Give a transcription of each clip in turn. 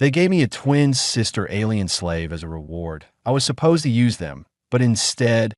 They gave me a twin sister alien slave as a reward. I was supposed to use them, but instead,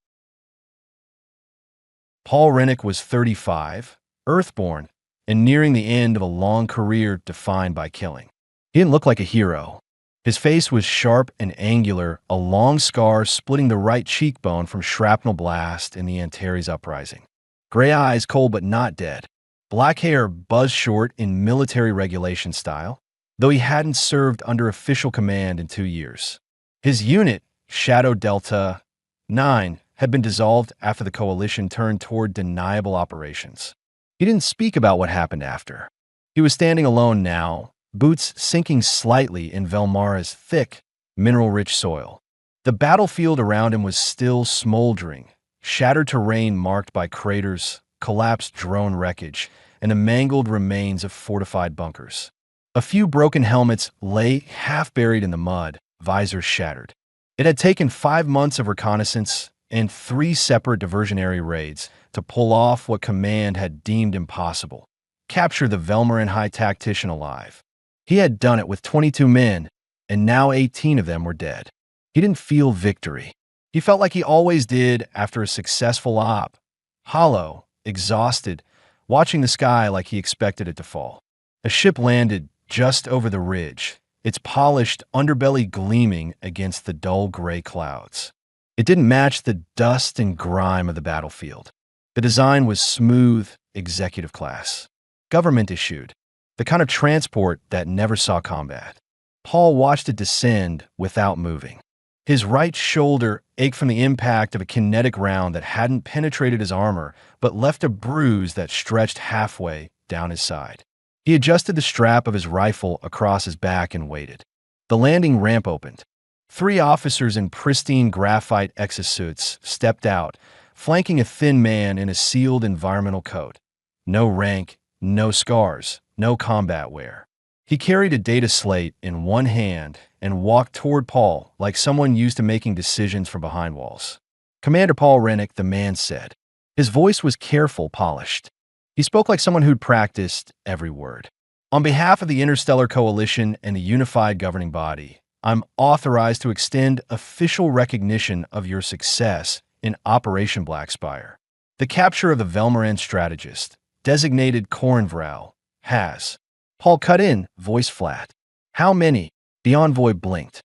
Paul Rennick was 35, Earthborn, and nearing the end of a long career defined by killing. He didn't look like a hero. His face was sharp and angular, a long scar splitting the right cheekbone from shrapnel blast in the Antares Uprising. Gray eyes cold but not dead. Black hair buzzed short in military regulation style, though he hadn't served under official command in 2 years. His unit, Shadow Delta 9, had been dissolved after the coalition turned toward deniable operations. He didn't speak about what happened after. He was standing alone now, boots sinking slightly in Velmara's thick, mineral-rich soil. The battlefield around him was still smoldering, shattered terrain marked by craters, collapsed drone wreckage, and the mangled remains of fortified bunkers. A few broken helmets lay half-buried in the mud, visors shattered. It had taken 5 months of reconnaissance and 3 separate diversionary raids to pull off what command had deemed impossible: capture the Velmaran High Tactician alive. He had done it with 22 men, and now 18 of them were dead. He didn't feel victory. He felt like he always did after a successful op, hollow, exhausted, watching the sky like he expected it to fall. A ship landed just over the ridge, its polished underbelly gleaming against the dull gray clouds. It didn't match the dust and grime of the battlefield. The design was smooth, executive class, government issued, the kind of transport that never saw combat. Paul watched it descend without moving. His right shoulder ached from the impact of a kinetic round that hadn't penetrated his armor, but left a bruise that stretched halfway down his side. He adjusted the strap of his rifle across his back and waited. The landing ramp opened. 3 officers in pristine graphite exosuits stepped out, flanking a thin man in a sealed environmental coat. No rank, no scars, no combat wear. He carried a data slate in one hand and walked toward Paul like someone used to making decisions from behind walls. "Commander Paul Rennick," the man said. His voice was careful, polished. He spoke like someone who'd practiced every word. "On behalf of the Interstellar Coalition and the unified governing body, I'm authorized to extend official recognition of your success in Operation Blackspire. The capture of the Velmaran strategist, designated Kornvrau, has..." Paul cut in, voice flat. "How many?" The envoy blinked.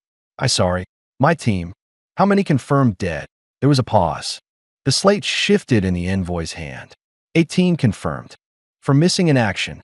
Sorry, my team. How many confirmed dead?" There was a pause. The slate shifted in the envoy's hand. 18 confirmed. For missing in action.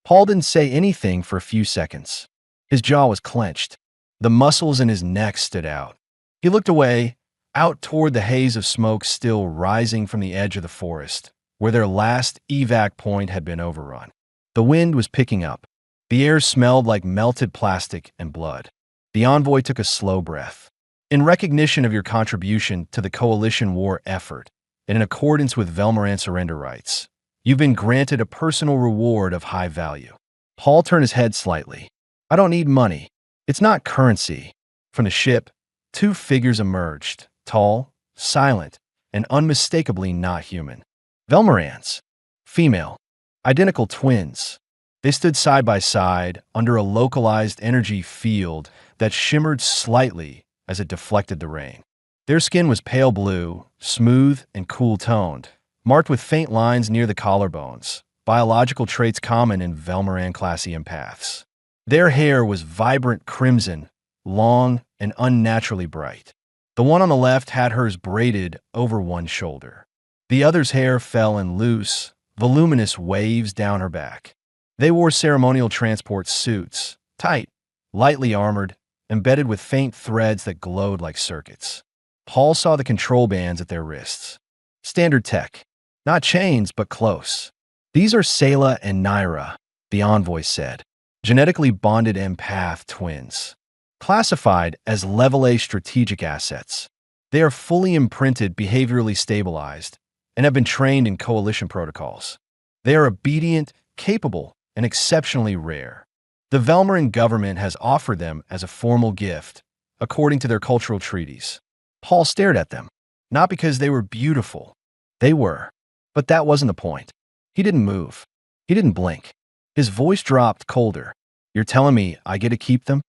Paul didn't say anything for a few seconds. His jaw was clenched. The muscles in his neck stood out. He looked away, out toward the haze of smoke still rising from the edge of the forest, where their last evac point had been overrun. The wind was picking up. The air smelled like melted plastic and blood. The envoy took a slow breath. "In recognition of your contribution to the coalition war effort, and in accordance with Velmaran surrender rights, you've been granted a personal reward of high value." Paul turned his head slightly. "I don't need money. It's not currency." From the ship, 2 figures emerged, tall, silent, and unmistakably not human. Velmarans. Female. Identical twins. They stood side by side under a localized energy field that shimmered slightly as it deflected the rain. Their skin was pale blue, smooth and cool-toned, marked with faint lines near the collarbones, biological traits common in Velmaran-class empaths. Their hair was vibrant crimson, long and unnaturally bright. The one on the left had hers braided over one shoulder. The other's hair fell in loose, voluminous waves down her back. They wore ceremonial transport suits, tight, lightly armored, embedded with faint threads that glowed like circuits. Paul saw the control bands at their wrists. Standard tech. Not chains, but close. "These are Sayla and Naira," the envoy said. "Genetically bonded empath twins. Classified as Level A strategic assets. They are fully imprinted, behaviorally stabilized, and have been trained in coalition protocols. They are obedient, capable, and exceptionally rare. The Velmaran government has offered them as a formal gift, according to their cultural treaties." Paul stared at them. Not because they were beautiful. They were. But that wasn't the point. He didn't move. He didn't blink. His voice dropped colder. "You're telling me I get to keep them?"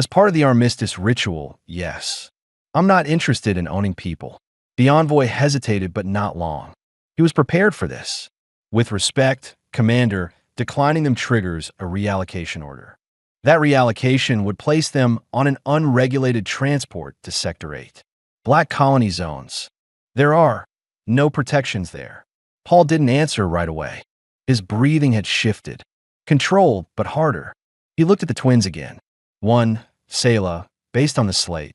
As part of the armistice ritual, yes. I'm not interested in owning people. The envoy hesitated, but not long. He was prepared for this. With respect, Commander, declining them triggers a reallocation order. That reallocation would place them on an unregulated transport to Sector 8. Black colony zones. There are no protections there. Paul didn't answer right away. His breathing had shifted. Controlled, but harder. He looked at the twins again. One, Selah, based on the slate,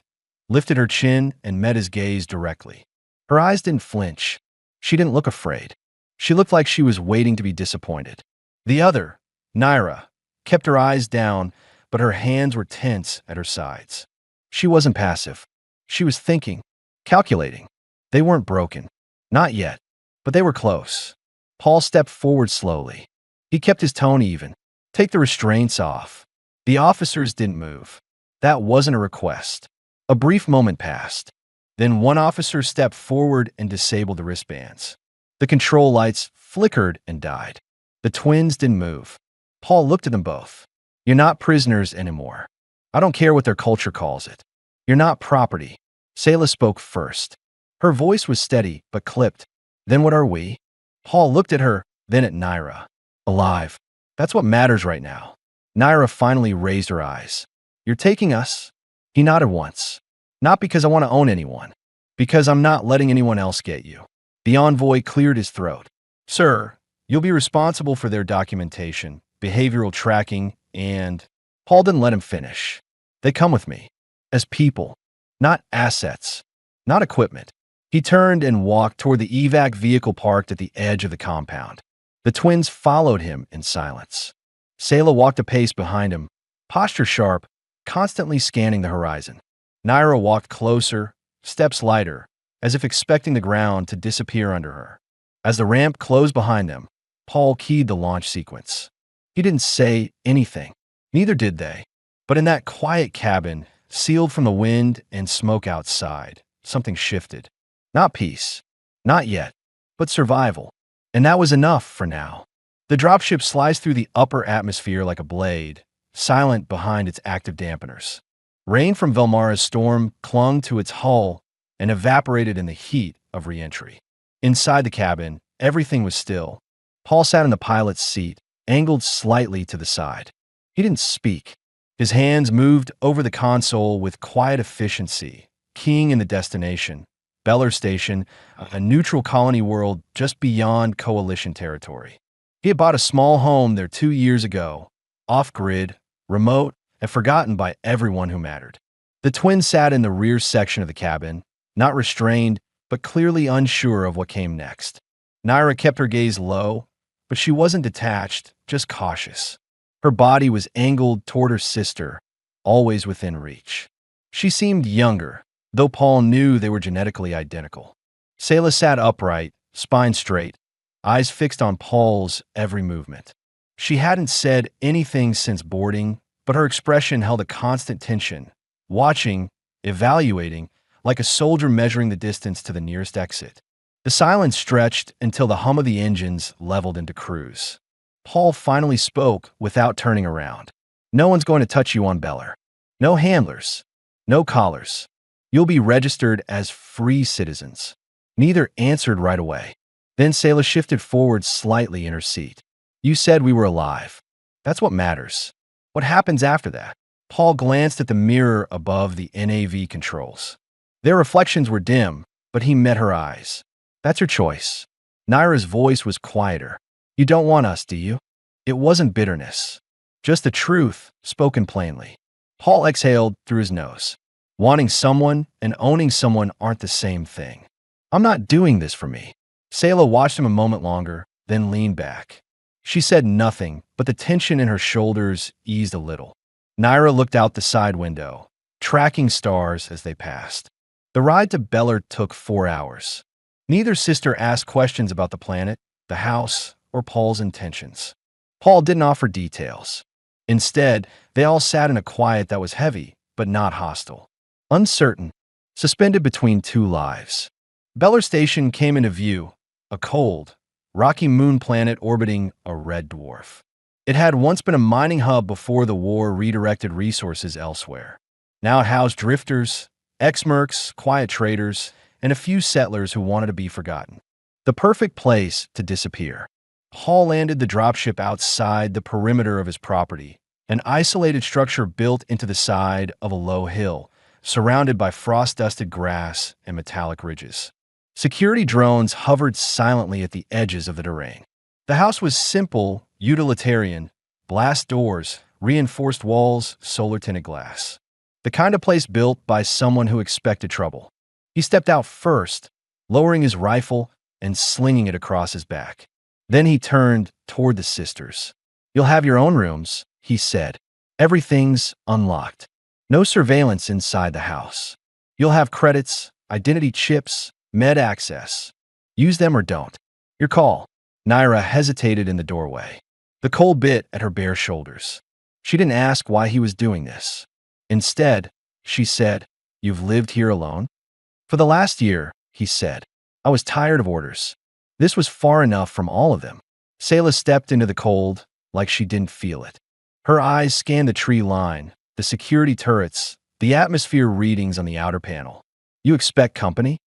lifted her chin and met his gaze directly. Her eyes didn't flinch. She didn't look afraid. She looked like she was waiting to be disappointed. The other, Naira, kept her eyes down, but her hands were tense at her sides. She wasn't passive. She was thinking, calculating. They weren't broken. Not yet, but they were close. Paul stepped forward slowly. He kept his tone even. Take the restraints off. The officers didn't move. That wasn't a request. A brief moment passed. Then one officer stepped forward and disabled the wristbands. The control lights flickered and died. The twins didn't move. Paul looked at them both. You're not prisoners anymore. I don't care what their culture calls it. You're not property. Selah spoke first. Her voice was steady, but clipped. Then what are we? Paul looked at her, then at Naira. Alive. That's what matters right now. Naira finally raised her eyes. You're taking us? He nodded once. Not because I want to own anyone. Because I'm not letting anyone else get you. The envoy cleared his throat. Sir, you'll be responsible for their documentation, behavioral tracking, and… Paul didn't let him finish. They come with me. As people. Not assets. Not equipment. He turned and walked toward the evac vehicle parked at the edge of the compound. The twins followed him in silence. Selah walked a pace behind him, posture sharp, constantly scanning the horizon. Naira walked closer, steps lighter, as if expecting the ground to disappear under her. As the ramp closed behind them, Paul keyed the launch sequence. He didn't say anything. Neither did they. But in that quiet cabin, sealed from the wind and smoke outside, something shifted. Not peace. Not yet. But survival. And that was enough for now. The dropship sliced through the upper atmosphere like a blade, silent behind its active dampeners. Rain from Velmara's storm clung to its hull and evaporated in the heat of re-entry. Inside the cabin, everything was still. Paul sat in the pilot's seat, angled slightly to the side. He didn't speak. His hands moved over the console with quiet efficiency, keying in the destination, Beller Station, a neutral colony world just beyond Coalition territory. He had bought a small home there 2 years ago, off-grid, remote, and forgotten by everyone who mattered. The twins sat in the rear section of the cabin, not restrained, but clearly unsure of what came next. Naira kept her gaze low, but she wasn't detached, just cautious. Her body was angled toward her sister, always within reach. She seemed younger, though Paul knew they were genetically identical. Selah sat upright, spine straight, eyes fixed on Paul's every movement. She hadn't said anything since boarding, but her expression held a constant tension, watching, evaluating, like a soldier measuring the distance to the nearest exit. The silence stretched until the hum of the engines leveled into cruise. Paul finally spoke without turning around. No one's going to touch you on Beller. No handlers. No collars. You'll be registered as free citizens. Neither answered right away. Then Selah shifted forward slightly in her seat. You said we were alive. That's what matters. What happens after that? Paul glanced at the mirror above the NAV controls. Their reflections were dim, but he met her eyes. That's your choice. Naira's voice was quieter. You don't want us, do you? It wasn't bitterness. Just the truth, spoken plainly. Paul exhaled through his nose. Wanting someone and owning someone aren't the same thing. I'm not doing this for me. Selah watched him a moment longer, then leaned back. She said nothing, but the tension in her shoulders eased a little. Naira looked out the side window, tracking stars as they passed. The ride to Beller took 4 hours. Neither sister asked questions about the planet, the house, or Paul's intentions. Paul didn't offer details. Instead, they all sat in a quiet that was heavy, but not hostile. Uncertain, suspended between two lives. Beller Station came into view, a cold, rocky moon planet orbiting a red dwarf. It had once been a mining hub before the war redirected resources elsewhere. Now it housed drifters, ex-mercs, quiet traders, and a few settlers who wanted to be forgotten. The perfect place to disappear. Paul landed the dropship outside the perimeter of his property, an isolated structure built into the side of a low hill, surrounded by frost-dusted grass and metallic ridges. Security drones hovered silently at the edges of the terrain. The house was simple, utilitarian, blast doors, reinforced walls, solar-tinted glass. The kind of place built by someone who expected trouble. He stepped out first, lowering his rifle and slinging it across his back. Then he turned toward the sisters. "You'll have your own rooms," he said. "Everything's unlocked. No surveillance inside the house. You'll have credits, identity chips, med access. Use them or don't. Your call." Naira hesitated in the doorway. The cold bit at her bare shoulders. She didn't ask why he was doing this. Instead, she said, "You've lived here alone?" "For the last year," he said. "I was tired of orders." This was far enough from all of them. Sayla stepped into the cold like she didn't feel it. Her eyes scanned the tree line, the security turrets, the atmosphere readings on the outer panel. "You expect company?"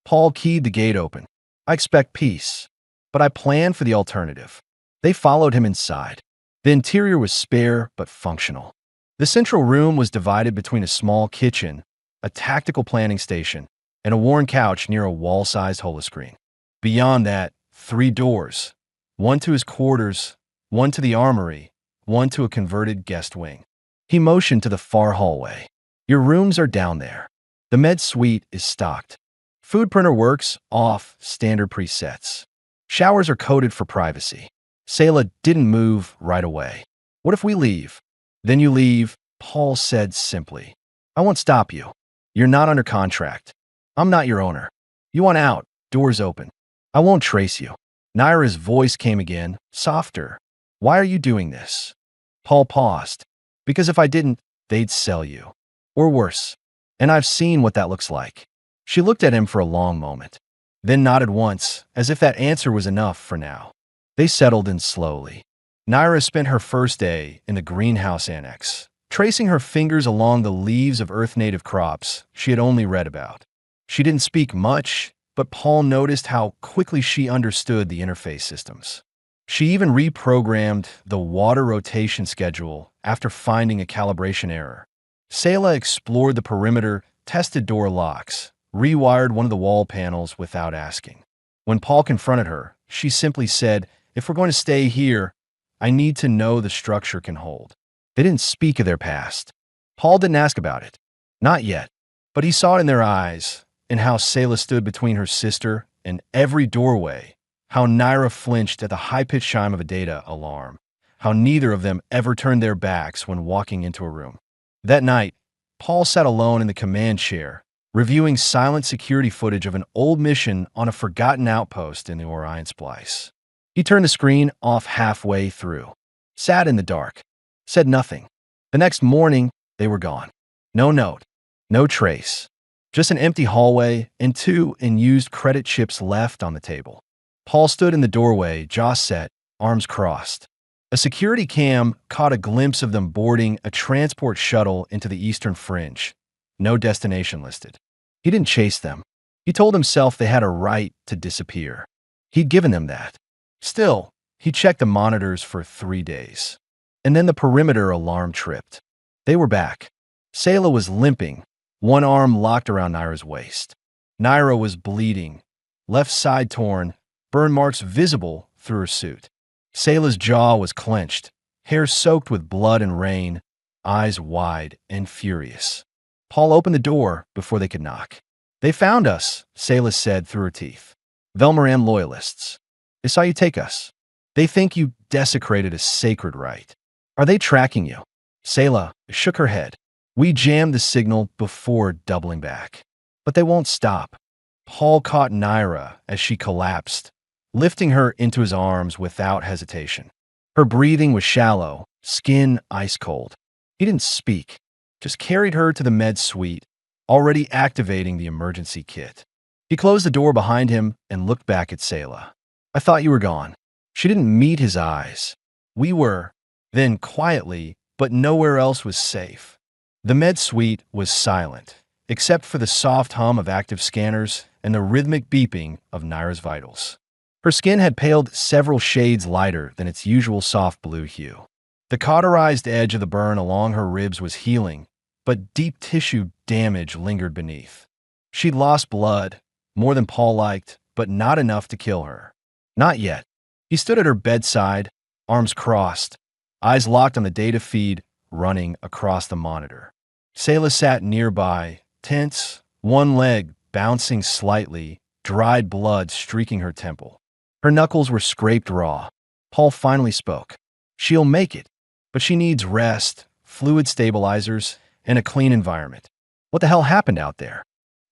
Paul keyed the gate open. "I expect peace, but I planned for the alternative." They followed him inside. The interior was spare but functional. The central room was divided between a small kitchen, a tactical planning station, and a worn couch near a wall-sized holoscreen. Beyond that, 3 doors, one to his quarters, one to the armory, one to a converted guest wing. He motioned to the far hallway. "Your rooms are down there. The med suite is stocked. Food printer works off standard presets. Showers are coded for privacy." Sayla didn't move right away. "What if we leave?" "Then you leave," Paul said simply. "I won't stop you. You're not under contract. I'm not your owner. You want out, doors open. I won't trace you." Naira's voice came again, softer. "Why are you doing this?" Paul paused. "Because if I didn't, they'd sell you. Or worse. And I've seen what that looks like." She looked at him for a long moment, then nodded once, as if that answer was enough for now. They settled in slowly. Naira spent her first day in the greenhouse annex, tracing her fingers along the leaves of Earth-native crops she had only read about. She didn't speak much, but Paul noticed how quickly she understood the interface systems. She even reprogrammed the water rotation schedule after finding a calibration error. Sayla explored the perimeter, tested door locks, rewired one of the wall panels without asking. When Paul confronted her, she simply said, "If we're going to stay here, I need to know the structure can hold." They didn't speak of their past. Paul didn't ask about it. Not yet. But he saw it in their eyes, in how Sayla stood between her sister and every doorway, how Naira flinched at the high-pitched chime of a data alarm, how neither of them ever turned their backs when walking into a room. That night, Paul sat alone in the command chair, reviewing silent security footage of an old mission on a forgotten outpost in the Orion Splice. He turned the screen off halfway through, sat in the dark, said nothing. The next morning, they were gone. No note, no trace. Just an empty hallway and 2 unused credit chips left on the table. Paul stood in the doorway, jaw set, arms crossed. A security cam caught a glimpse of them boarding a transport shuttle into the eastern fringe. No destination listed. He didn't chase them. He told himself they had a right to disappear. He'd given them that. Still, he checked the monitors for 3 days. And then the perimeter alarm tripped. They were back. Sayla was limping, one arm locked around Naira's waist. Naira was bleeding, left side torn, burn marks visible through her suit. Sayla's jaw was clenched, hair soaked with blood and rain, eyes wide and furious. Paul opened the door before they could knock. "They found us," Sayla said through her teeth. "Velmaram loyalists. They saw you take us. They think you desecrated a sacred right. Are they tracking you?" Sayla shook her head. "We jammed the signal before doubling back. But they won't stop." Paul caught Naira as she collapsed, lifting her into his arms without hesitation. Her breathing was shallow, skin ice cold. He didn't speak, just carried her to the med suite, already activating the emergency kit. He closed the door behind him and looked back at Sayla. "I thought you were gone." She didn't meet his eyes. "We were," Then, quietly, but nowhere else was safe. The med suite was silent, except for the soft hum of active scanners and the rhythmic beeping of Naira's vitals. Her skin had paled several shades lighter than its usual soft blue hue. The cauterized edge of the burn along her ribs was healing, but deep tissue damage lingered beneath. She'd lost blood, more than Paul liked, but not enough to kill her. Not yet. He stood at her bedside, arms crossed, eyes locked on the data feed running across the monitor. Sayla sat nearby, tense, one leg bouncing slightly, dried blood streaking her temple. Her knuckles were scraped raw. Paul finally spoke. She'll make it, but she needs rest, fluid stabilizers, and a clean environment. What the hell happened out there?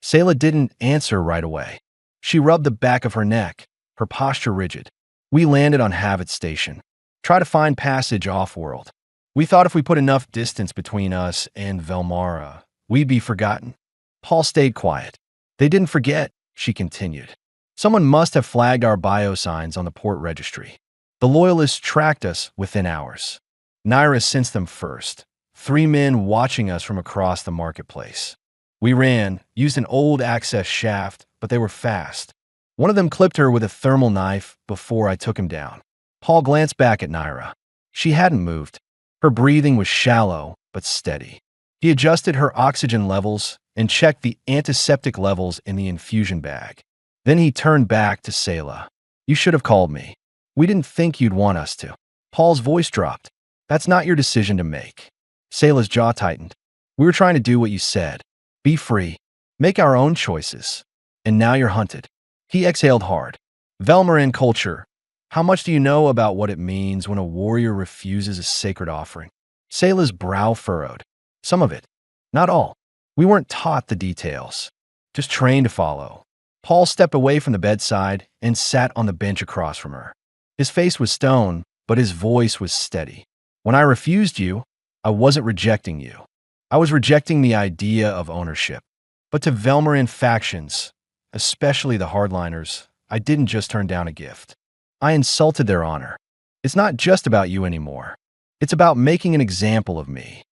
Sayla didn't answer right away. She rubbed the back of her neck, her posture rigid. We landed on Havit Station. Try to find passage off-world. We thought if we put enough distance between us and Velmara, we'd be forgotten. Paul stayed quiet. They didn't forget, she continued. Someone must have flagged our biosigns on the port registry. The Loyalists tracked us within hours. Naira sensed them first, 3 men watching us from across the marketplace. We ran, used an old access shaft, but they were fast. One of them clipped her with a thermal knife before I took him down. Paul glanced back at Naira. She hadn't moved. Her breathing was shallow, but steady. He adjusted her oxygen levels and checked the antiseptic levels in the infusion bag. Then he turned back to Sayla. You should have called me. We didn't think you'd want us to. Paul's voice dropped. That's not your decision to make. Sayla's jaw tightened. We were trying to do what you said. Be free. Make our own choices. And now you're hunted. He exhaled hard. Velmarin culture. How much do you know about what it means when a warrior refuses a sacred offering? Sayla's brow furrowed. Some of it. Not all. We weren't taught the details. Just trained to follow. Paul stepped away from the bedside and sat on the bench across from her. His face was stone, but his voice was steady. When I refused you, I wasn't rejecting you. I was rejecting the idea of ownership. But to Velmarin factions, especially the hardliners, I didn't just turn down a gift. I insulted their honor. It's not just about you anymore. It's about making an example of me.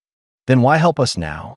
Then why help us now?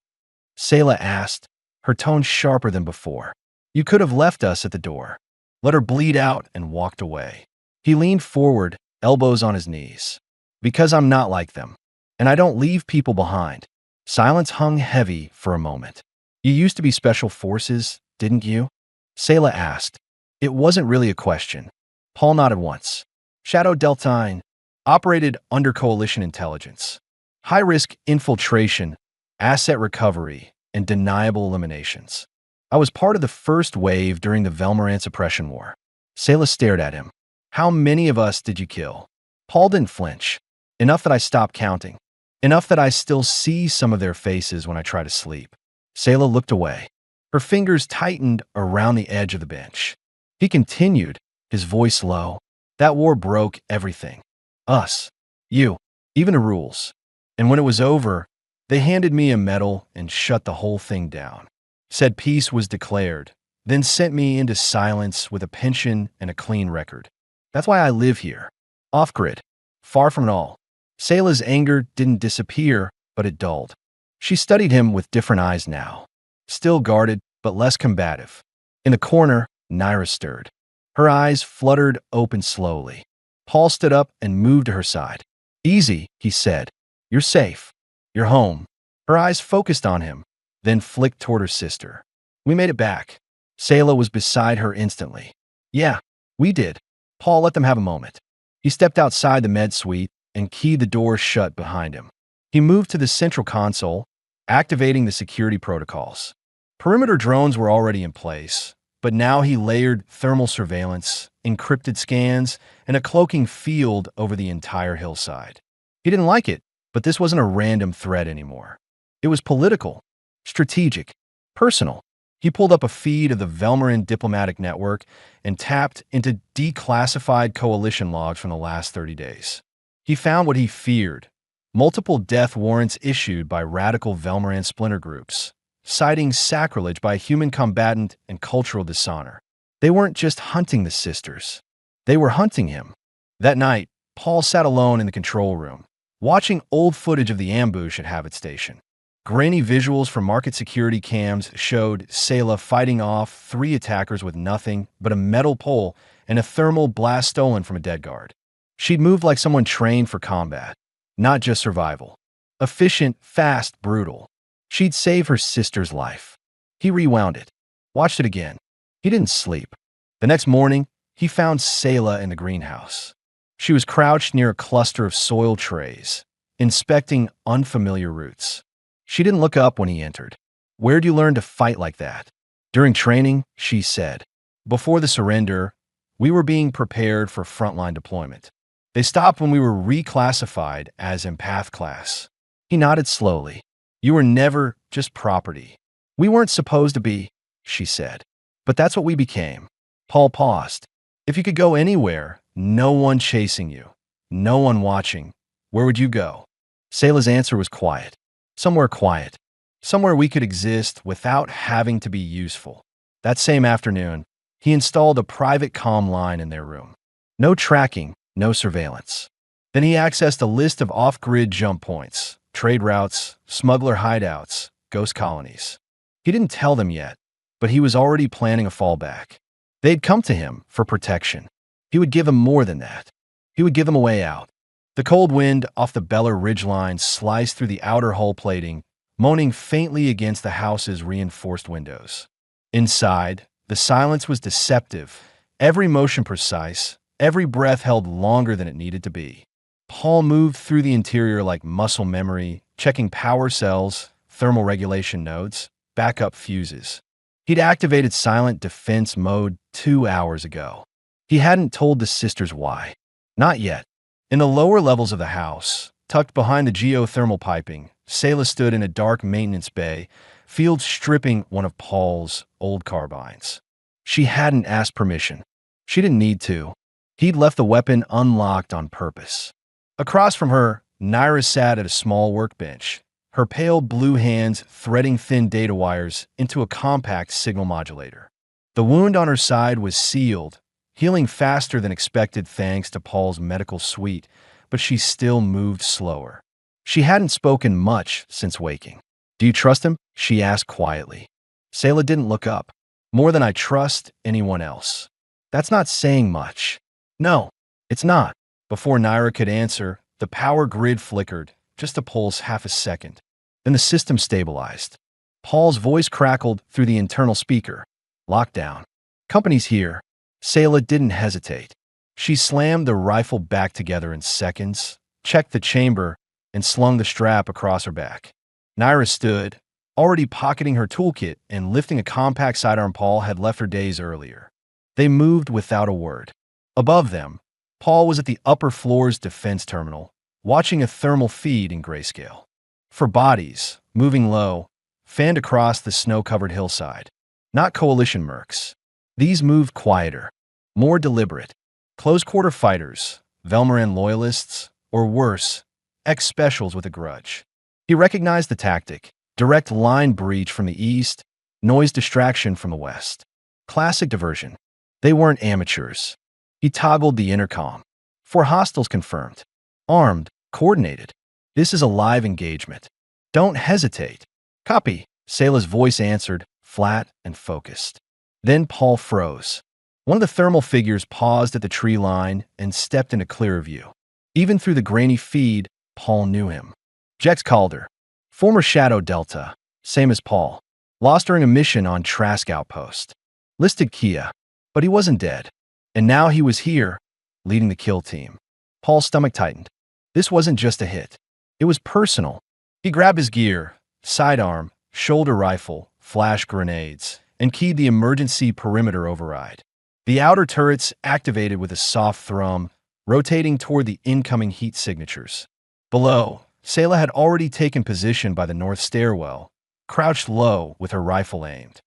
Sayla asked, her tone sharper than before. You could have left us at the door, let her bleed out, and walked away. He leaned forward, elbows on his knees. Because I'm not like them, and I don't leave people behind. Silence hung heavy for a moment. You used to be special forces, didn't you? Sayla asked. It wasn't really a question. Paul nodded once. Shadow Deltine, operated under coalition intelligence. High-risk infiltration, asset recovery, and deniable eliminations. I was part of the first wave during the Velmaran suppression war. Sayla stared at him. How many of us did you kill? Paul didn't flinch. Enough that I stopped counting. Enough that I still see some of their faces when I try to sleep. Sayla looked away. Her fingers tightened around the edge of the bench. He continued, his voice low. That war broke everything. Us. You. Even the rules. And when it was over, they handed me a medal and shut the whole thing down. Said peace was declared, then sent me into silence with a pension and a clean record. That's why I live here. Off-grid. Far from it all. Sayla's anger didn't disappear, but it dulled. She studied him with different eyes now. Still guarded, but less combative. In the corner, Naira stirred. Her eyes fluttered open slowly. Paul stood up and moved to her side. Easy, he said. You're safe. You're home. Her eyes focused on him, then flicked toward her sister. We made it back. Sayla was beside her instantly. Yeah, we did. Paul let them have a moment. He stepped outside the med suite and keyed the door shut behind him. He moved to the central console, activating the security protocols. Perimeter drones were already in place, but now he layered thermal surveillance, encrypted scans, and a cloaking field over the entire hillside. He didn't like it, but this wasn't a random threat anymore. It was political, strategic, personal. He pulled up a feed of the Velmarin diplomatic network and tapped into declassified coalition logs from the last 30 days. He found what he feared: multiple death warrants issued by radical Velmarin splinter groups, citing sacrilege by a human combatant and cultural dishonor. They weren't just hunting the sisters. They were hunting him. That night, Paul sat alone in the control room, watching old footage of the ambush at Habit Station. Grainy visuals from market security cams showed Sayla fighting off 3 attackers with nothing but a metal pole and a thermal blast stolen from a dead guard. She'd moved like someone trained for combat, not just survival. Efficient, fast, brutal. She'd save her sister's life. He rewound it, watched it again. He didn't sleep. The next morning, he found Sayla in the greenhouse. She was crouched near a cluster of soil trays, inspecting unfamiliar roots. She didn't look up when he entered. "Where'd you learn to fight like that?" "During training," she said. "Before the surrender, we were being prepared for frontline deployment. They stopped when we were reclassified as empath class." He nodded slowly. "You were never just property." "We weren't supposed to be," she said. "But that's what we became." Paul paused. "If you could go anywhere, no one chasing you, no one watching, where would you go?" Sayla's answer was quiet. "Somewhere quiet. Somewhere we could exist without having to be useful." That same afternoon, he installed a private comm line in their room. No tracking, no surveillance. Then he accessed a list of off-grid jump points, trade routes, smuggler hideouts, ghost colonies. He didn't tell them yet, but he was already planning a fallback. They'd come to him for protection. He would give them more than that. He would give them a way out. The cold wind off the Beller ridgeline sliced through the outer hull plating, moaning faintly against the house's reinforced windows. Inside, the silence was deceptive, every motion precise, every breath held longer than it needed to be. Paul moved through the interior like muscle memory, checking power cells, thermal regulation nodes, backup fuses. He'd activated silent defense mode 2 hours ago. He hadn't told the sisters why. Not yet. In the lower levels of the house, tucked behind the geothermal piping, Sayla stood in a dark maintenance bay, field stripping one of Paul's old carbines. She hadn't asked permission. She didn't need to. He'd left the weapon unlocked on purpose. Across from her, Naira sat at a small workbench, her pale blue hands threading thin data wires into a compact signal modulator. The wound on her side was sealed, healing faster than expected thanks to Paul's medical suite, but she still moved slower. She hadn't spoken much since waking. "Do you trust him?" she asked quietly. Sayla didn't look up. "More than I trust anyone else." "That's not saying much." "No, it's not." Before Naira could answer, the power grid flickered, just a pulse half a second. Then the system stabilized. Paul's voice crackled through the internal speaker. "Lockdown. Company's here." Sayla didn't hesitate. She slammed the rifle back together in seconds, checked the chamber, and slung the strap across her back. Naira stood, already pocketing her toolkit and lifting a compact sidearm Paul had left her days earlier. They moved without a word. Above them, Paul was at the upper floor's defense terminal, watching a thermal feed in grayscale. For bodies, moving low, fanned across the snow-covered hillside. Not coalition mercs. These moved quieter, more deliberate. Close-quarter fighters, Velmarin loyalists, or worse, ex-specials with a grudge. He recognized the tactic: direct line breach from the east, noise distraction from the west. Classic diversion. They weren't amateurs. He toggled the intercom. "For hostiles confirmed. Armed, coordinated. This is a live engagement. Don't hesitate." "Copy," Sayla's voice answered, flat and focused. Then Paul froze. One of the thermal figures paused at the tree line and stepped into clearer view. Even through the grainy feed, Paul knew him. Jex Calder, former Shadow Delta, same as Paul. Lost during a mission on Trask Outpost. Listed Kia, but he wasn't dead. And now he was here, leading the kill team. Paul's stomach tightened. This wasn't just a hit. It was personal. He grabbed his gear, sidearm, shoulder rifle, flash grenades, and keyed the emergency perimeter override. The outer turrets activated with a soft thrum, rotating toward the incoming heat signatures. Below, Sayla had already taken position by the north stairwell, crouched low with her rifle aimed.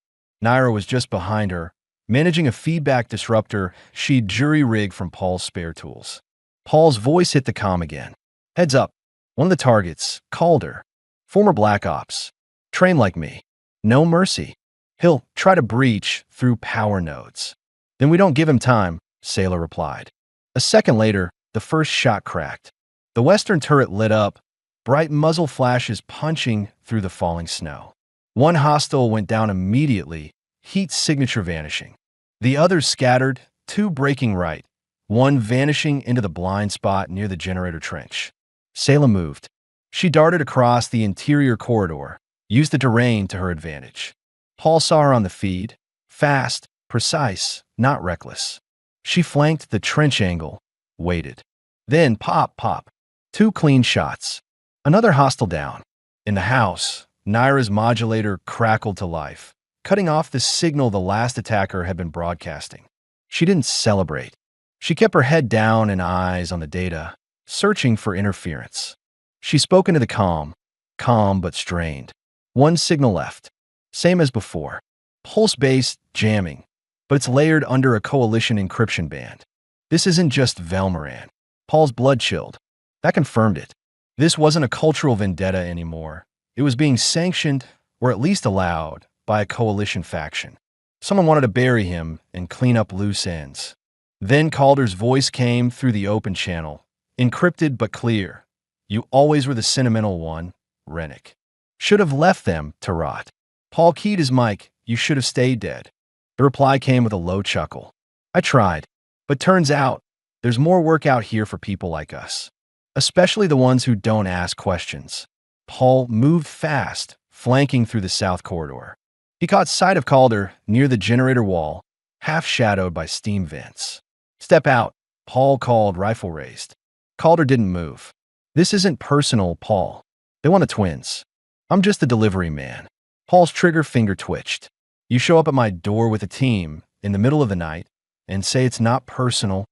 Naira was just behind her, managing a feedback disruptor she'd jury-rigged from Paul's spare tools. Paul's voice hit the comm again. "Heads up. One of the targets, Calder, former Black Ops. Trained like me. No mercy. He'll try to breach through power nodes." "Then we don't give him time," Sayla replied. A second later, the first shot cracked. The western turret lit up, bright muzzle flashes punching through the falling snow. One hostile went down immediately, heat signature vanishing. The others scattered, two breaking right, one vanishing into the blind spot near the generator trench. Sayla moved. She darted across the interior corridor, used the terrain to her advantage. Paul saw her on the feed, fast, precise, not reckless. She flanked the trench angle, waited. Then pop, pop. Two clean shots. Another hostile down. In the house, Naira's modulator crackled to life, cutting off the signal the last attacker had been broadcasting. She didn't celebrate. She kept her head down and eyes on the data, searching for interference. She spoke into the calm but strained. One signal left. Same as before. Pulse-based jamming, but it's layered under a coalition encryption band. This isn't just Velmaran. Paul's blood chilled. That confirmed it. This wasn't a cultural vendetta anymore. It was being sanctioned, or at least allowed, by a coalition faction. Someone wanted to bury him and clean up loose ends. Then Calder's voice came through the open channel, encrypted but clear. You always were the sentimental one, Rennick. Should have left them to rot. Paul keyed his mic. You should have stayed dead. The reply came with a low chuckle. I tried, but turns out there's more work out here for people like us, especially the ones who don't ask questions. Paul moved fast, flanking through the south corridor. He caught sight of Calder near the generator wall, half shadowed by steam vents. Step out, Paul called, rifle raised. Calder didn't move. This isn't personal, Paul. They want the twins. I'm just the delivery man. Paul's trigger finger twitched. You show up at my door with a team in the middle of the night and say it's not personal.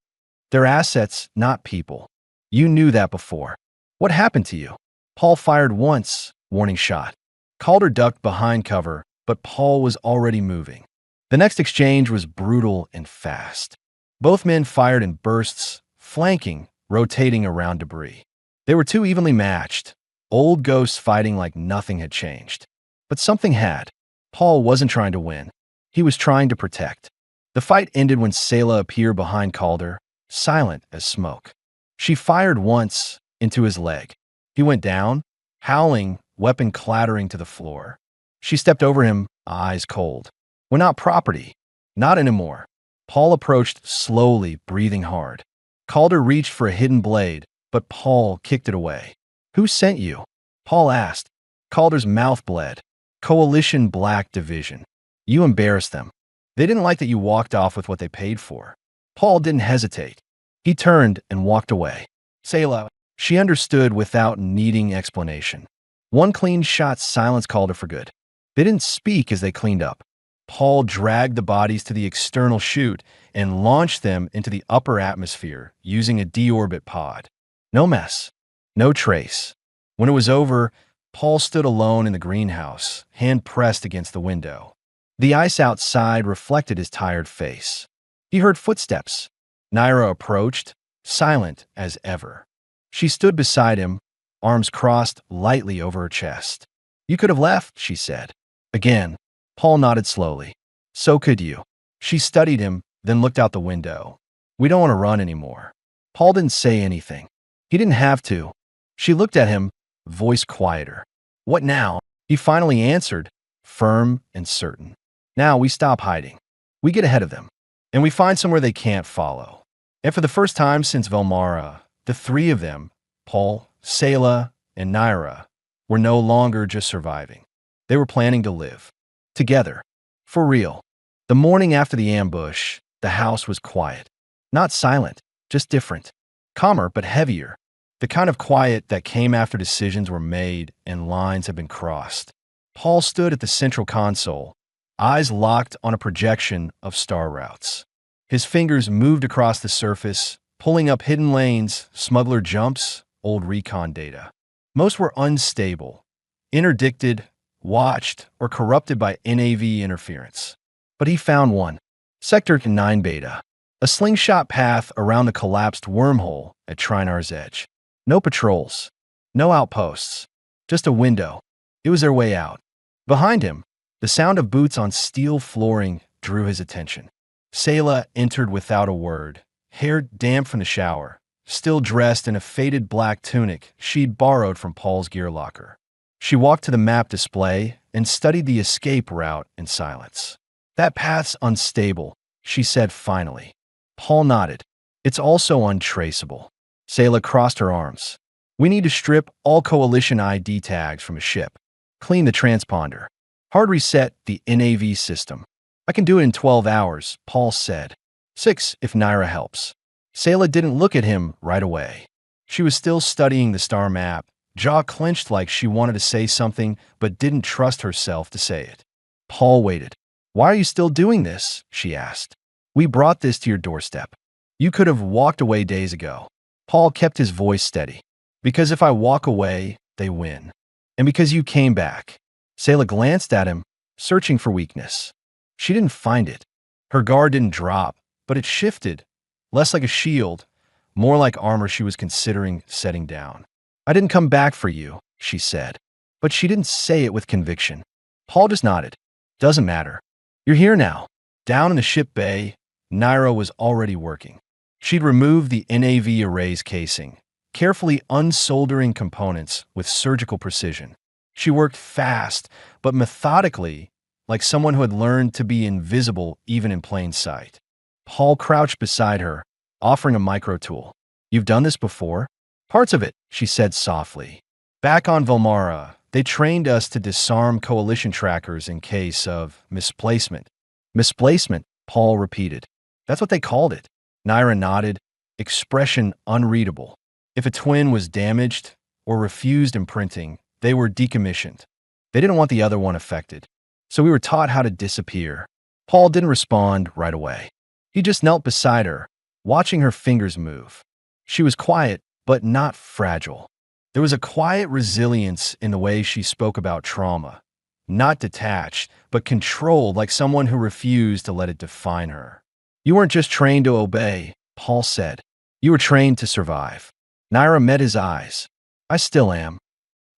They're assets, not people. You knew that before. What happened to you? Paul fired once, warning shot. Calder ducked behind cover, but Paul was already moving. The next exchange was brutal and fast. Both men fired in bursts, flanking, rotating around debris. They were too evenly matched, old ghosts fighting like nothing had changed. But something had. Paul wasn't trying to win. He was trying to protect. The fight ended when Sayla appeared behind Calder, silent as smoke. She fired once into his leg. He went down, howling, weapon clattering to the floor. She stepped over him, eyes cold. We're not property. Not anymore. Paul approached slowly, breathing hard. Calder reached for a hidden blade, but Paul kicked it away. Who sent you? Paul asked. Calder's mouth bled. Coalition Black Division. You embarrassed them. They didn't like that you walked off with what they paid for. Paul didn't hesitate. He turned and walked away. Sayla. She understood without needing explanation. One clean shot silenced Calder for good. They didn't speak as they cleaned up. Paul dragged the bodies to the external chute and launched them into the upper atmosphere using a deorbit pod. No mess. No trace. When it was over, Paul stood alone in the greenhouse, hand pressed against the window. The ice outside reflected his tired face. He heard footsteps. Naira approached, silent as ever. She stood beside him, arms crossed lightly over her chest. You could have left, she said. Again, Paul nodded slowly. So could you. She studied him, then looked out the window. We don't want to run anymore. Paul didn't say anything. He didn't have to. She looked at him, voice quieter. What now? He finally answered, firm and certain. Now we stop hiding. We get ahead of them. And we find somewhere they can't follow. And for the first time since Velmara, the three of them, Paul, Sayla, and Naira, were no longer just surviving. They were planning to live. Together. For real. The morning after the ambush, the house was quiet. Not silent, just different. Calmer but heavier. The kind of quiet that came after decisions were made and lines had been crossed. Paul stood at the central console, eyes locked on a projection of star routes. His fingers moved across the surface, pulling up hidden lanes, smuggler jumps, old recon data. Most were unstable, interdicted, watched, or corrupted by NAV interference. But he found one. Sector 9 Beta. A slingshot path around the collapsed wormhole at Trinar's edge. No patrols. No outposts. Just a window. It was their way out. Behind him, the sound of boots on steel flooring drew his attention. Sayla entered without a word, hair damp from the shower, still dressed in a faded black tunic she'd borrowed from Paul's gear locker. She walked to the map display and studied the escape route in silence. "That path's unstable," she said finally. Paul nodded. "It's also untraceable." Sayla crossed her arms. "We need to strip all Coalition ID tags from a ship. Clean the transponder. Hard reset the NAV system." "I can do it in 12 hours, Paul said. 6 if Naira helps." Sayla didn't look at him right away. She was still studying the star map, jaw clenched like she wanted to say something but didn't trust herself to say it. Paul waited. "Why are you still doing this?" she asked. "We brought this to your doorstep. You could have walked away days ago." Paul kept his voice steady. "Because if I walk away, they win. And because you came back." Sayla glanced at him, searching for weakness. She didn't find it. Her guard didn't drop, but it shifted, less like a shield, more like armor she was considering setting down. "I didn't come back for you," she said. But she didn't say it with conviction. Paul just nodded. "Doesn't matter. You're here now." Down in the ship bay, Naira was already working. She'd removed the NAV array's casing, carefully unsoldering components with surgical precision. She worked fast, but methodically, like someone who had learned to be invisible even in plain sight. Paul crouched beside her, offering a micro tool. "You've done this before?" "Parts of it," she said softly. "Back on Volmara, they trained us to disarm Coalition trackers in case of misplacement." "Misplacement," Paul repeated. "That's what they called it." Naira nodded, expression unreadable. If a twin was damaged or refused imprinting, they were decommissioned. They didn't want the other one affected. So we were taught how to disappear. Paul didn't respond right away. He just knelt beside her, watching her fingers move. She was quiet, but not fragile. There was a quiet resilience in the way she spoke about trauma. Not detached, but controlled, like someone who refused to let it define her. "You weren't just trained to obey," Paul said. "You were trained to survive." Naira met his eyes. "I still am."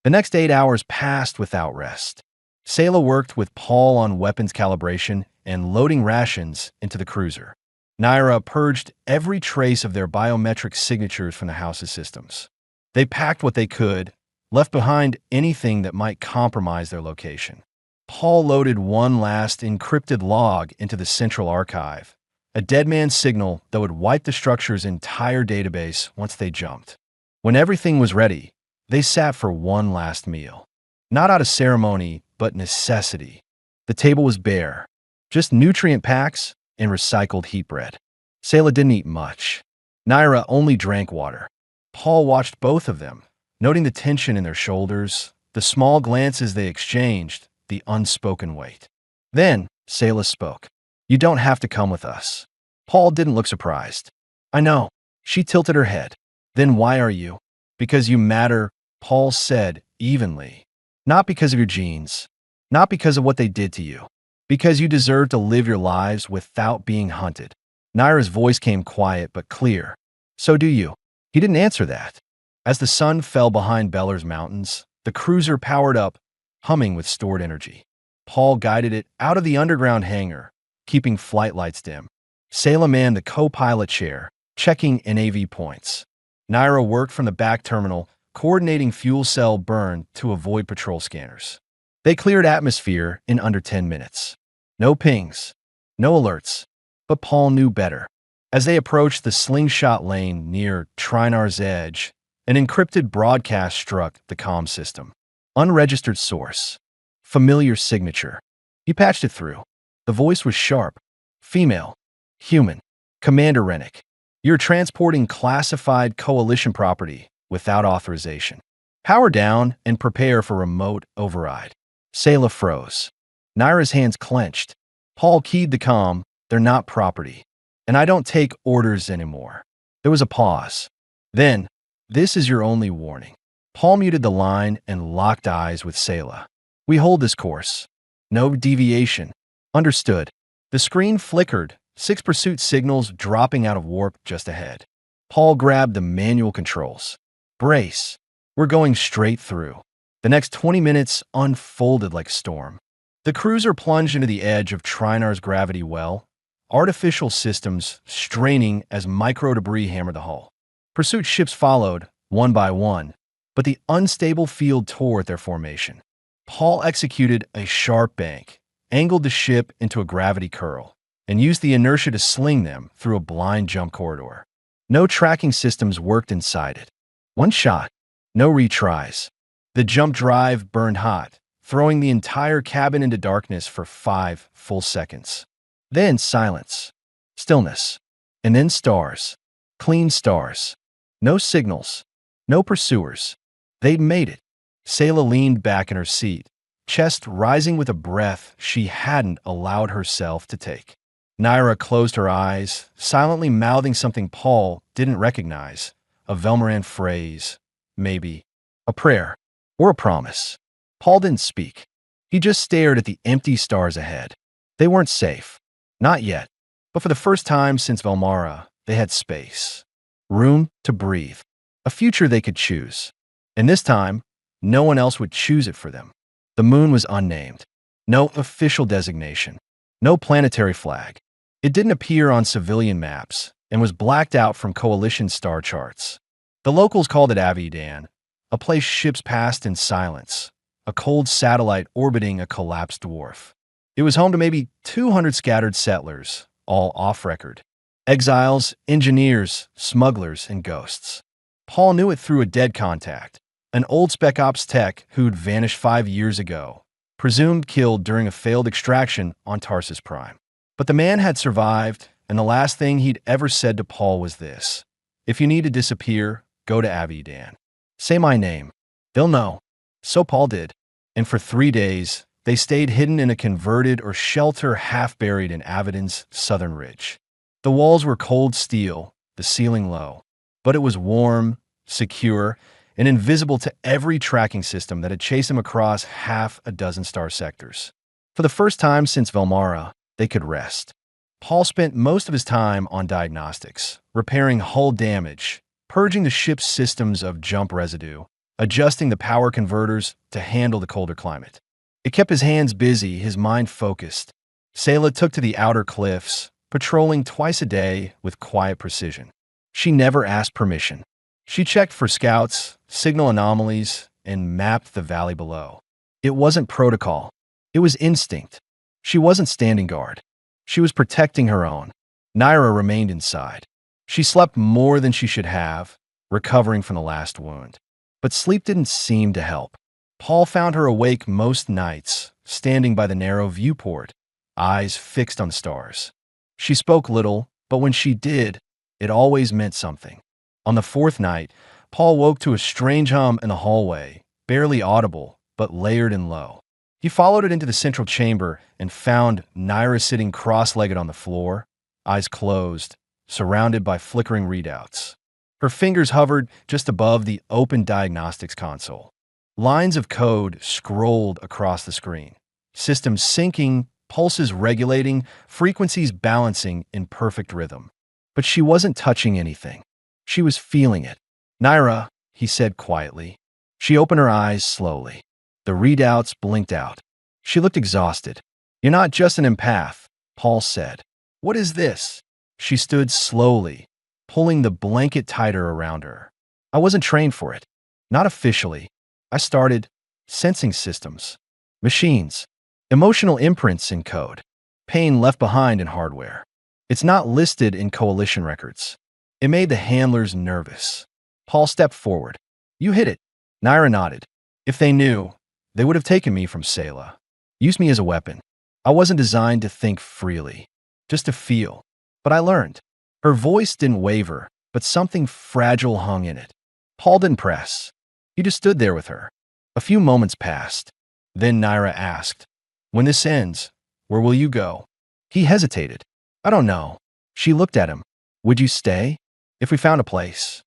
The next 8 hours passed without rest. Sayla worked with Paul on weapons calibration and loading rations into the cruiser. Naira purged every trace of their biometric signatures from the house's systems. They packed what they could, left behind anything that might compromise their location. Paul loaded one last encrypted log into the central archive, a dead man's signal that would wipe the structure's entire database once they jumped. When everything was ready, they sat for one last meal. Not out of ceremony, but necessity. The table was bare, just nutrient packs and recycled heat bread. Sayla didn't eat much. Naira only drank water. Paul watched both of them, noting the tension in their shoulders, the small glances they exchanged, the unspoken weight. Then Sayla spoke. "You don't have to come with us." Paul didn't look surprised. "I know." She tilted her head. "Then why are you?" "Because you matter," Paul said evenly. "Not because of your genes. Not because of what they did to you. Because you deserve to live your lives without being hunted." Naira's voice came quiet but clear. "So do you." He didn't answer that. As the sun fell behind Beller's mountains, the cruiser powered up, humming with stored energy. Paul guided it out of the underground hangar, keeping flight lights dim. Sayla manned the co-pilot chair, checking NAV points. Naira worked from the back terminal, coordinating fuel cell burn to avoid patrol scanners. They cleared atmosphere in under 10 minutes. No pings, no alerts, but Paul knew better. As they approached the slingshot lane near Trinar's edge, an encrypted broadcast struck the comm system. Unregistered source. Familiar signature. He patched it through. The voice was sharp. Female. Human. "Commander Rennick, you're transporting classified Coalition property without authorization. Power down and prepare for remote override." Sayla froze. Naira's hands clenched. Paul keyed the comm. "They're not property. And I don't take orders anymore." There was a pause. Then, "This is your only warning." Paul muted the line and locked eyes with Sayla. "We hold this course. No deviation." "Understood." The screen flickered, 6 pursuit signals dropping out of warp just ahead. Paul grabbed the manual controls. "Brace. We're going straight through." The next 20 minutes unfolded like a storm. The cruiser plunged into the edge of Trinar's gravity well, artificial systems straining as micro-debris hammered the hull. Pursuit ships followed, one by one, but the unstable field tore at their formation. Paul executed a sharp bank, angled the ship into a gravity curl, and used the inertia to sling them through a blind jump corridor. No tracking systems worked inside it. One shot, no retries. The jump drive burned hot, throwing the entire cabin into darkness for 5 full seconds. Then silence, stillness, and then stars. Clean stars. No signals, no pursuers. They'd made it. Sayla leaned back in her seat, chest rising with a breath she hadn't allowed herself to take. Naira closed her eyes, silently mouthing something Paul didn't recognize. A Velmaran phrase, maybe. A prayer, or a promise. Paul didn't speak. He just stared at the empty stars ahead. They weren't safe. Not yet. But for the first time since Velmara, they had space. Room to breathe. A future they could choose. And this time, no one else would choose it for them. The moon was unnamed. No official designation. No planetary flag. It didn't appear on civilian maps and was blacked out from coalition star charts. The locals called it Avidan, a place ships passed in silence, a cold satellite orbiting a collapsed dwarf. It was home to maybe 200 scattered settlers, all off-record. Exiles, engineers, smugglers, and ghosts. Paul knew it through a dead contact, an old Spec Ops tech who'd vanished 5 years ago, presumed killed during a failed extraction on Tarsus Prime. But the man had survived, and the last thing he'd ever said to Paul was this: if you need to disappear, go to Avidan. Say my name. They'll know. So Paul did. And for 3 days, they stayed hidden in a converted or shelter half buried in Avidan's southern ridge. The walls were cold steel, the ceiling low, but it was warm, secure, and invisible to every tracking system that had chased him across half a dozen star sectors. For the first time since Velmara, they could rest. Paul spent most of his time on diagnostics, repairing hull damage, purging the ship's systems of jump residue, adjusting the power converters to handle the colder climate. It kept his hands busy, his mind focused. Sayla took to the outer cliffs, patrolling twice a day with quiet precision. She never asked permission. She checked for scouts, signal anomalies, and mapped the valley below. It wasn't protocol. It was instinct. She wasn't standing guard. She was protecting her own. Naira remained inside. She slept more than she should have, recovering from the last wound. But sleep didn't seem to help. Paul found her awake most nights, standing by the narrow viewport, eyes fixed on the stars. She spoke little, but when she did, it always meant something. On the 4th night, Paul woke to a strange hum in the hallway, barely audible, but layered and low. He followed it into the central chamber and found Naira sitting cross-legged on the floor, eyes closed, surrounded by flickering readouts. Her fingers hovered just above the open diagnostics console. Lines of code scrolled across the screen, systems syncing, pulses regulating, frequencies balancing in perfect rhythm. But she wasn't touching anything. She was feeling it. "Naira," he said quietly. She opened her eyes slowly. The readouts blinked out. She looked exhausted. "You're not just an empath," Paul said. "What is this?" She stood slowly, pulling the blanket tighter around her. "I wasn't trained for it. Not officially. I started sensing systems, machines, emotional imprints in code, pain left behind in hardware. It's not listed in coalition records." It made the handlers nervous. Paul stepped forward. "You hit it." Naira nodded. "If they knew, they would have taken me from Sayla. Used me as a weapon. I wasn't designed to think freely, just to feel. But I learned." Her voice didn't waver, but something fragile hung in it. Paul didn't press. He just stood there with her. A few moments passed. Then Naira asked, "When this ends, where will you go?" He hesitated. "I don't know." She looked at him. "Would you stay? If we found a place?"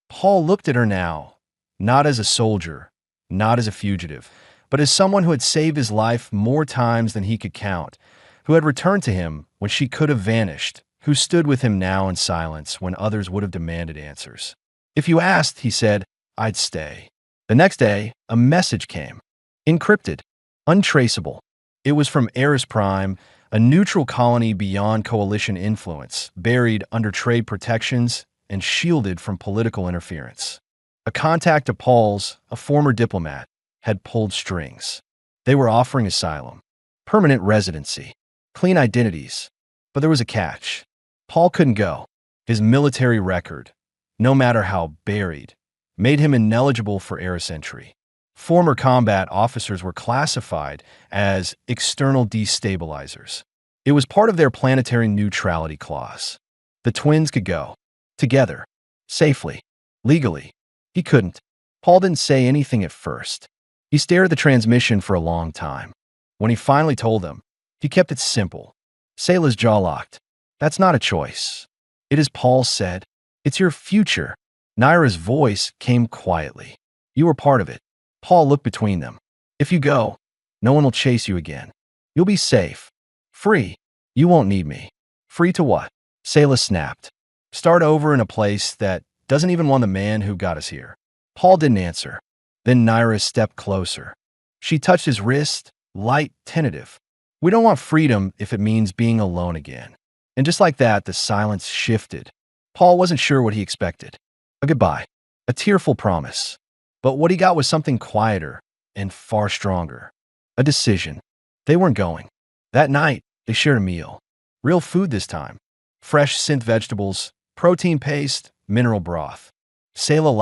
Paul looked at her now, not as a soldier, not as a fugitive, but as someone who had saved his life more times than he could count, who had returned to him when she could have vanished, who stood with him now in silence when others would have demanded answers. "If you asked," he said, "I'd stay." The next day, a message came. Encrypted. Untraceable. It was from Eris Prime, a neutral colony beyond coalition influence, buried under trade protections and shielded from political interference. A contact of Paul's, a former diplomat, had pulled strings. They were offering asylum, permanent residency, clean identities. But there was a catch. Paul couldn't go. His military record, no matter how buried, made him ineligible for heiress entry. Former combat officers were classified as external destabilizers. It was part of their planetary neutrality clause. The twins could go. Together. Safely. Legally. He couldn't. Paul didn't say anything at first. He stared at the transmission for a long time. When he finally told them, he kept it simple. Sayla's jaw locked. That's not a choice. It is, Paul said. It's your future. Naira's voice came quietly. You were part of it. Paul looked between them. If you go, no one will chase you again. You'll be safe. Free. You won't need me. Free to what? Sayla snapped. Start over in a place that doesn't even want the man who got us here. Paul didn't answer. Then Naira stepped closer. She touched his wrist, light, tentative. We don't want freedom if it means being alone again. And just like that, the silence shifted. Paul wasn't sure what he expected. A goodbye. A tearful promise. But what he got was something quieter and far stronger. A decision. They weren't going. That night, they shared a meal. Real food this time. Fresh synth vegetables, protein paste, mineral broth. Sayla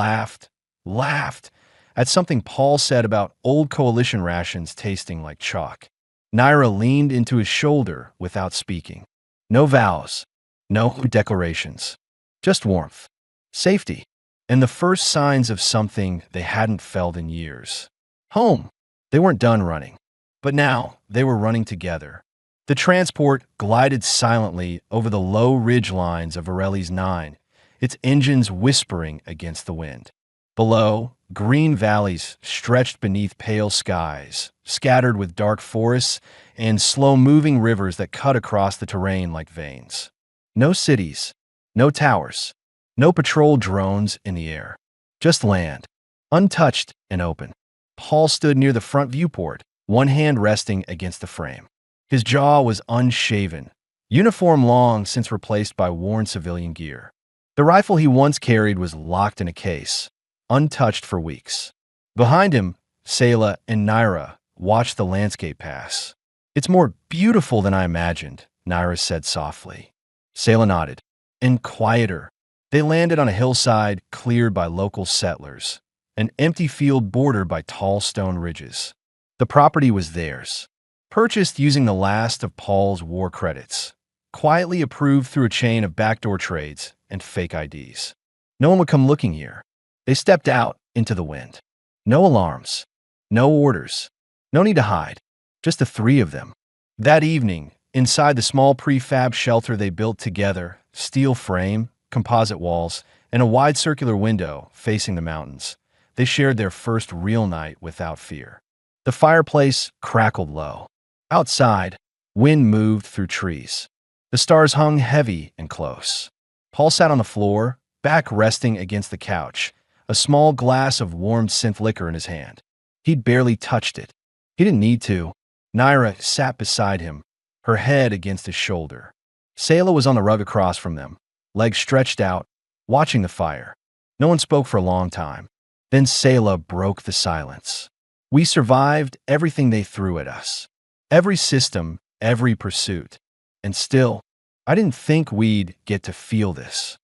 laughed at something Paul said about old coalition rations tasting like chalk. Naira leaned into his shoulder without speaking. No vows, no declarations. Just warmth, safety, and the first signs of something they hadn't felt in years. Home. They weren't done running. But now, they were running together. The transport glided silently over the low ridge lines of Varelli's 9, its engines whispering against the wind. Below, green valleys stretched beneath pale skies, scattered with dark forests and slow-moving rivers that cut across the terrain like veins. No cities, no towers, no patrol drones in the air. Just land, untouched and open. Paul stood near the front viewport, one hand resting against the frame. His jaw was unshaven, uniform long since replaced by worn civilian gear. The rifle he once carried was locked in a case, untouched for weeks. Behind him, Sayla and Naira watched the landscape pass. It's more beautiful than I imagined, Naira said softly. Sayla nodded. And quieter. They landed on a hillside cleared by local settlers, an empty field bordered by tall stone ridges. The property was theirs, purchased using the last of Paul's war credits, quietly approved through a chain of backdoor trades and fake IDs. No one would come looking here. They stepped out into the wind. No alarms, no orders, no need to hide, just the three of them. That evening, inside the small prefab shelter they built together, steel frame, composite walls, and a wide circular window facing the mountains, they shared their first real night without fear. The fireplace crackled low. Outside, wind moved through trees. The stars hung heavy and close. Paul sat on the floor, back resting against the couch, a small glass of warm synth liquor in his hand. He'd barely touched it. He didn't need to. Naira sat beside him, her head against his shoulder. Sayla was on the rug across from them, legs stretched out, watching the fire. No one spoke for a long time. Then Sayla broke the silence. We survived everything they threw at us. Every system, every pursuit. And still, I didn't think we'd get to feel this.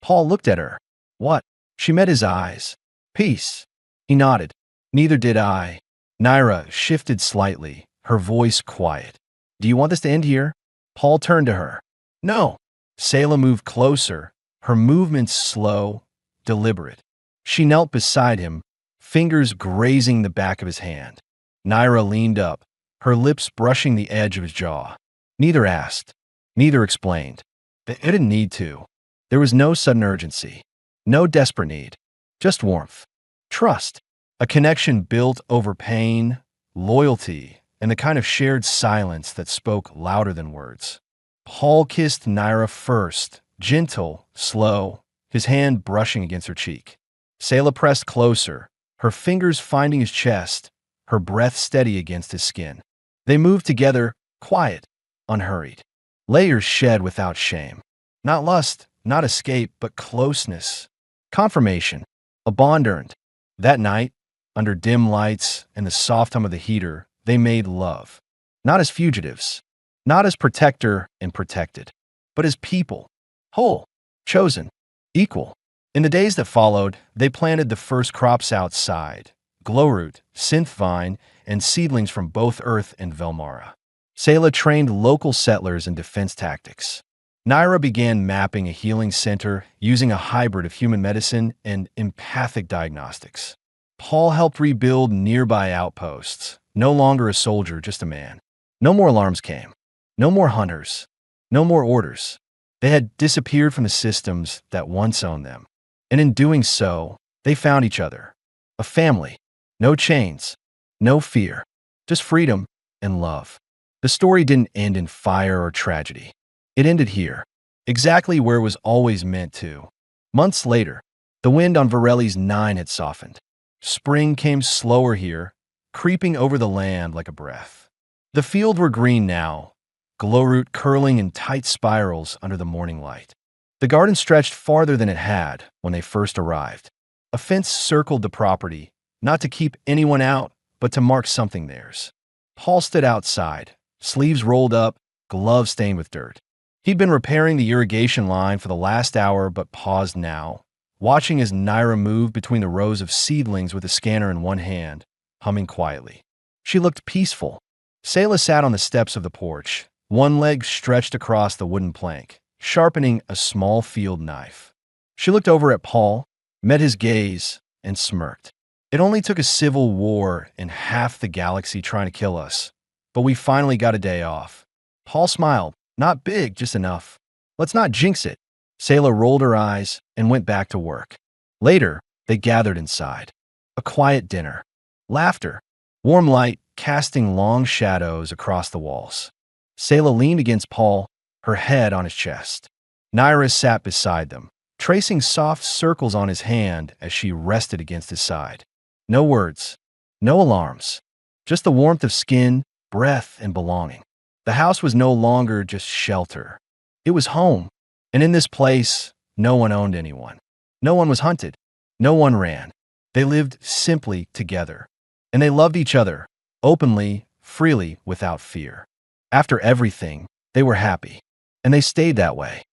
Paul looked at her. What? She met his eyes. Peace. He nodded. Neither did I. Naira shifted slightly, her voice quiet. Do you want this to end here? Paul turned to her. No. Sayla moved closer, her movements slow, deliberate. She knelt beside him, fingers grazing the back of his hand. Naira leaned up, her lips brushing the edge of his jaw. Neither asked. Neither explained. They didn't need to. There was no sudden urgency. No desperate need. Just warmth. Trust. A connection built over pain, loyalty, and the kind of shared silence that spoke louder than words. Paul kissed Naira first, gentle, slow, his hand brushing against her cheek. Sayla pressed closer, her fingers finding his chest, her breath steady against his skin. They moved together, quiet, unhurried. Layers shed without shame. Not lust, not escape, but closeness. Confirmation, a bond earned. That night, under dim lights and the soft hum of the heater, they made love. Not as fugitives, not as protector and protected, but as people, whole, chosen, equal. In the days that followed, they planted the first crops outside, glowroot, synth vine, and seedlings from both Earth and Velmara. Sayla trained local settlers in defense tactics. Naira began mapping a healing center using a hybrid of human medicine and empathic diagnostics. Paul helped rebuild nearby outposts, no longer a soldier, just a man. No more alarms came. No more hunters. No more orders. They had disappeared from the systems that once owned them. And in doing so, they found each other. A family. No chains. No fear. Just freedom and love. The story didn't end in fire or tragedy. It ended here, exactly where it was always meant to. Months later, the wind on Varelli's 9 had softened. Spring came slower here, creeping over the land like a breath. The fields were green now, glowroot curling in tight spirals under the morning light. The garden stretched farther than it had when they first arrived. A fence circled the property, not to keep anyone out, but to mark something theirs. Paul stood outside, sleeves rolled up, gloves stained with dirt. He'd been repairing the irrigation line for the last hour, but paused now, watching as Naira moved between the rows of seedlings with a scanner in one hand, humming quietly. She looked peaceful. Sayla sat on the steps of the porch, one leg stretched across the wooden plank, sharpening a small field knife. She looked over at Paul, met his gaze, and smirked. It only took a civil war and half the galaxy trying to kill us, but we finally got a day off. Paul smiled. Not big, just enough. Let's not jinx it. Sayla rolled her eyes and went back to work. Later, they gathered inside. A quiet dinner. Laughter. Warm light casting long shadows across the walls. Sayla leaned against Paul, her head on his chest. Naira sat beside them, tracing soft circles on his hand as she rested against his side. No words. No alarms. Just the warmth of skin, breath, and belonging. The house was no longer just shelter. It was home. And in this place, no one owned anyone. No one was hunted. No one ran. They lived simply together. And they loved each other, openly, freely, without fear. After everything, they were happy. And they stayed that way.